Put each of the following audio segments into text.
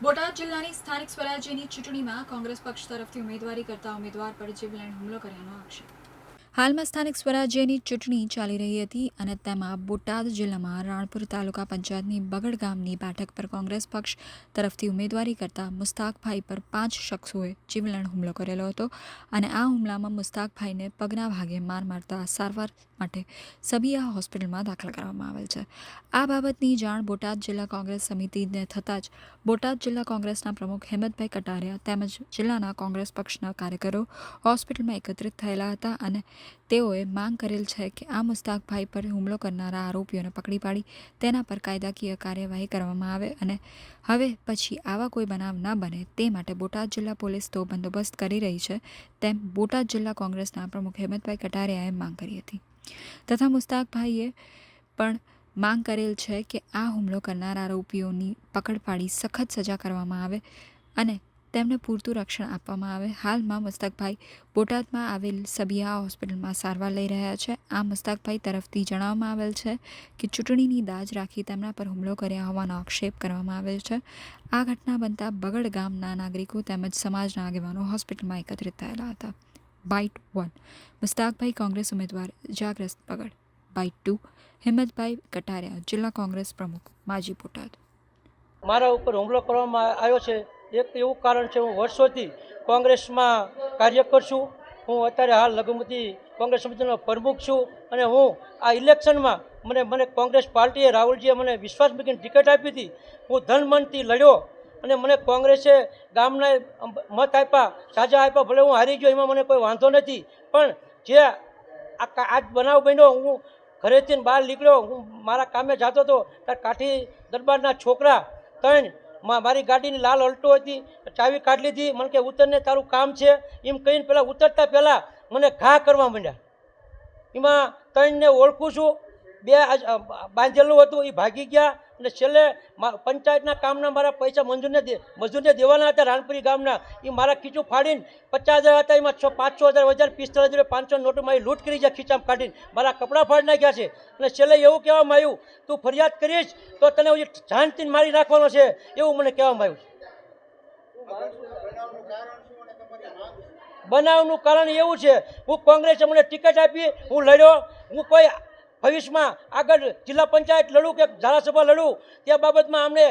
બોટાદ જિલ્લાની સ્થાનિક સ્વરાજ્યની ચૂંટણીમાં કોંગ્રેસ પક્ષ તરફથી ઉમેદવારી કરતા ઉમેદવાર પર જીવલેણ હુમલો કર્યાનો આક્ષેપ. હાલમાં સ્થાનિક સ્વરાજ્યની ચૂંટણી ચાલી રહી હતી અને તેમાં બોટાદ જિલ્લામાં રાણપુર તાલુકા પંચાયતની બગડ ગામની બેઠક પર કોંગ્રેસ પક્ષ તરફથી ઉમેદવારી કરતા મુસ્તાકભાઈ પર 5 શખ્સોએ જીવલેણ હુમલો કરેલો હતો અને આ હુમલામાં મુસ્તાકભાઈને પગના ભાગે માર મારતા સારવાર માટે સબિયા હોસ્પિટલમાં દાખલ કરવામાં આવેલ છે. આ બાબતની જાણ બોટાદ જિલ્લા કોંગ્રેસ સમિતિને થતાં જ બોટાદ જિલ્લા કોંગ્રેસના પ્રમુખ હેમંતભાઈ કટારિયા તેમજ જિલ્લાના કોંગ્રેસ પક્ષના કાર્યકરો હોસ્પિટલમાં એકત્રિત થયેલા હતા અને તેઓએ માંગ કરેલ છે કે આ મુસ્તાકભાઈ પર હુમલો કરનારા આરોપીઓને પકડી પાડી તેના પર કાયદાકીય કાર્યવાહી કરવામાં આવે અને હવે પછી આવા કોઈ બનાવ ન બને તે માટે બોટાદ જિલ્લા પોલીસ તો બંદોબસ્ત કરી રહી છે તેમ બોટાદ જિલ્લા કોંગ્રેસના પ્રમુખ હેમંતભાઈ કટારિયાએ માંગ કરી હતી તથા મુસ્તાકભાઈએ પણ માંગ કરેલ છે કે આ હુમલો કરનાર આરોપીઓની પકડ પાડી સખત સજા કરવામાં આવે અને તેમને પૂરતું રક્ષણ આપવામાં આવે. હાલમાં મુસ્તાકભાઈ બોટાદમાં આવેલ સબિયા હોસ્પિટલમાં સારવાર લઈ રહ્યા છે. આ મુસ્તાકભાઈ તરફથી જણાવવામાં આવેલ છે કે ચૂંટણીની દાજ રાખી તેમના પર હુમલો કર્યા હોવાનો આક્ષેપ કરવામાં આવેલ છે. આ ઘટના બનતા બગડ ગામના નાગરિકો તેમજ સમાજના આગેવાનો હોસ્પિટલમાં એકત્રિત થયેલા હતા. બાઇટ 1 મુસ્તાકભાઈ કોંગ્રેસ ઉમેદવાર ઇજાગ્રસ્ત બગડ. બાઇટ 2 હિંમતભાઈ કટારિયા જિલ્લા કોંગ્રેસ પ્રમુખ માજી બોટાદ. મારા ઉપર હુમલો કરવામાં આવ્યો છે. એક એવું કારણ છે, હું વર્ષોથી કોંગ્રેસમાં કાર્યકર છું. હું અત્યારે હાલ લઘુમતી કોંગ્રેસ સમિતિનો પ્રમુખ છું અને હું આ ઇલેક્શનમાં મને કોંગ્રેસ પાર્ટીએ રાહુલજીએ મને વિશ્વાસ મૂકીને ટિકિટ આપી હતી. હું ધનમનથી લડ્યો અને મને કોંગ્રેસે ગામના મત આપ્યા, સાજા આપ્યા. ભલે હું હારી ગયો એમાં મને કોઈ વાંધો નથી, પણ જે આજ બનાવ બન્યો, હું ઘરેથી બહાર નીકળ્યો, હું મારા કામે જતો હતો ત્યારે કાઠી દરબારના છોકરા 3 મારી ગાડીની લાલ અલ્ટો હતી, ચાવી કાઢી લીધી. મને કે ઉતરને, તારું કામ છે એમ કહીને પહેલાં ઉતરતા પહેલાં મને ઘા કરવા માંડ્યા. એમાં 3ને ઓળખું છું, 2 બાંધેલું હતું, એ ભાગી ગયા અને છેલ્લે પંચાયતના કામના મારા પૈસા મજૂરને દેવાના હતા રાણપુરી ગામના. એ મારા ખીચું ફાડીને 50,000 હતા, એમાં 5,000 45,000 500 નોટો મારી લૂંટ કરી ગયા. ખીચામાં કાઢીને મારા કપડાં ફાડી નાખ્યા છે અને છેલ્લે એવું કહેવામાં આવ્યું, તું ફરિયાદ કરીશ તો તને જાનથી મારી નાખવાનો છે, એવું મને કહેવામાં આવ્યું છે. બનાવનું કારણ એવું છે, હું કોંગ્રેસે મને ટિકિટ આપી, હું લડ્યો. હું કોઈ ભવિષ્યમાં આગળ જિલ્લા પંચાયત લડું કે ધારાસભા લડું તે બાબતમાં અમને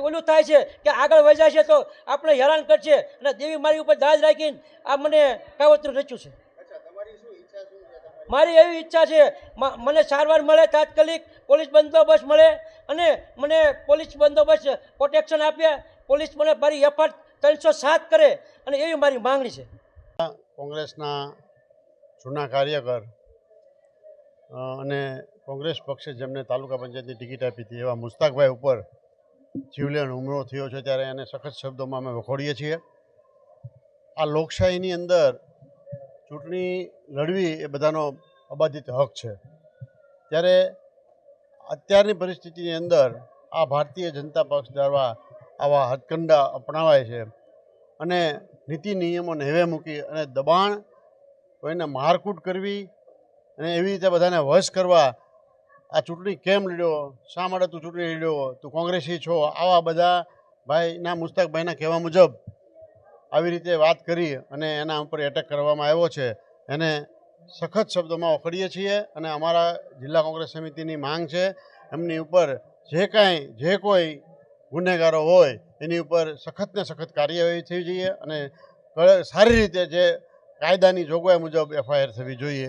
ઓલું થાય છે કે આગળ વહી છે તો આપણે હેરાન કરશે અને દેવી મારી ઉપર દાજ રાખીને આ મને કાવતરું રચ્યું છે. મારી એવી ઈચ્છા છે, મને સારવાર મળે તાત્કાલિક, પોલીસ બંદોબસ્ત મળે અને મને પોલીસ બંદોબસ્ત પ્રોટેક્શન આપે, પોલીસ મને મારી એફઆઈઆર 307 કરે અને એવી મારી માંગણી છે. કોંગ્રેસના જૂના કાર્યકર અને કોંગ્રેસ પક્ષે જેમને તાલુકા પંચાયતની ટિકિટ આપી હતી એવા મુસ્તાકભાઈ ઉપર જીવલેણ હુમલો થયો છે, ત્યારે એને સખત શબ્દોમાં અમે વખોડીએ છીએ. આ લોકશાહીની અંદર ચૂંટણી લડવી એ બધાનો અબાધિત હક છે, ત્યારે અત્યારની પરિસ્થિતિની અંદર આ ભારતીય જનતા પક્ષ દ્વારા આવા હથકંડા અપનાવાય છે અને નીતિ નિયમોને હેવે મૂકી અને દબાણ, કોઈને મારકૂટ કરવી અને એવી રીતે બધાને વશ કરવા. આ ચૂંટણી કેમ લડ્યો, શા માટે તું ચૂંટણી લડ્યો, તું કોંગ્રેસી છો, આવા બધા ભાઈના મુસ્તાકભાઈના કહેવા મુજબ આવી રીતે વાત કરી અને એના ઉપર એટેક કરવામાં આવ્યો છે. એને સખત શબ્દોમાં વખોડીએ છીએ અને અમારા જિલ્લા કોંગ્રેસ સમિતિની માંગ છે, એમની ઉપર જે કોઈ ગુનેગારો હોય એની ઉપર સખતને સખત કાર્યવાહી થવી જોઈએ અને સારી રીતે જે કાયદાની જોગવાઈ મુજબ એફઆઈઆર થવી જોઈએ.